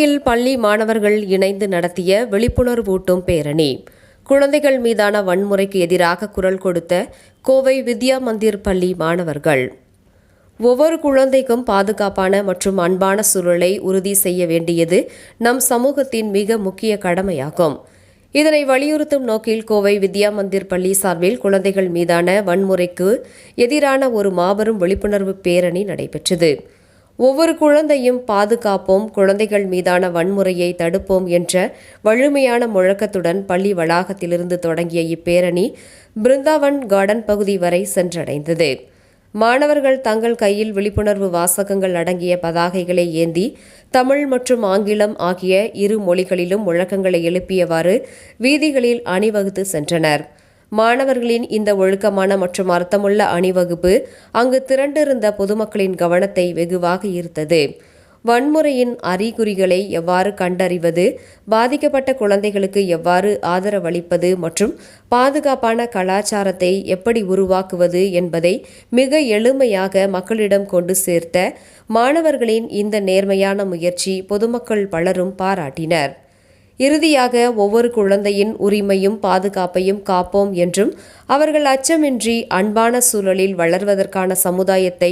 கோவையில் பள்ளி மாணவர்கள் இணைந்து நடத்திய விழிப்புணர்வூட்டும் பேரணி. குழந்தைகள் மீதான வன்முறைக்கு எதிராக குரல் கொடுத்த கோவை வித்யா மந்திர் பள்ளி மாணவர்கள். ஒவ்வொரு குழந்தைக்கும் பாதுகாப்பான மற்றும் அன்பான சூழலை உறுதி செய்ய வேண்டியது நம் சமூகத்தின் மிக முக்கிய கடமையாகும். இதனை வலியுறுத்தும் நோக்கில் கோவை வித்யா மந்திர் பள்ளி சார்பில் குழந்தைகள் மீதான வன்முறைக்கு எதிரான ஒரு மாபெரும் விழிப்புணர்வு பேரணி நடைபெற்றது. ஒவ்வொரு குழந்தையும் பாதுகாப்போம், குழந்தைகள் மீதான வன்முறையை தடுப்போம் என்ற வலிமையான முழக்கத்துடன் பள்ளி வளாகத்திலிருந்து தொடங்கிய இப்பேரணி பிருந்தாவன் கார்டன் பகுதி வரை சென்றடைந்தது. மாணவர்கள் தங்கள் கையில் விழிப்புணர்வு வாசகங்கள் அடங்கிய பதாகைகளை ஏந்தி தமிழ் மற்றும் ஆங்கிலம் ஆகிய இரு மொழிகளிலும் முழக்கங்களை எழுப்பியவாறு வீதிகளில் அணிவகுத்து சென்றனர். மாணவர்களின் இந்த ஒழுக்கமான மற்றும் அர்த்தமுள்ள அணிவகுப்பு அங்கு திரண்டிருந்த பொதுமக்களின் கவனத்தை வெகுவாக ஈர்த்தது. வன்முறையின் அறிகுறிகளை எவ்வாறு கண்டறிவது, பாதிக்கப்பட்ட குழந்தைகளுக்கு எவ்வாறு ஆதரவளிப்பது மற்றும் பாதுகாப்பான கலாச்சாரத்தை எப்படி உருவாக்குவது என்பதை மிக எளிமையாக மக்களிடம் கொண்டு சேர்த்த மாணவர்களின் இந்த நேர்மையான முயற்சி பொதுமக்கள் பலரும் பாராட்டினர். இறுதியாக ஒவ்வொரு குழந்தையின் உரிமையும் பாதுகாப்பையும் காப்போம் என்றும் அவர்கள் அச்சமின்றி அன்பான சூழலில் வளர்வதற்கான சமுதாயத்தை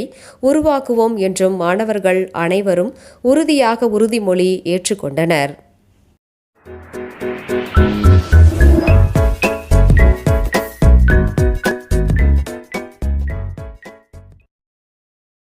உருவாக்குவோம் என்றும் மாணவர்கள் அனைவரும் உறுதியாக உறுதிமொழி ஏற்றுக்கொண்டனர்.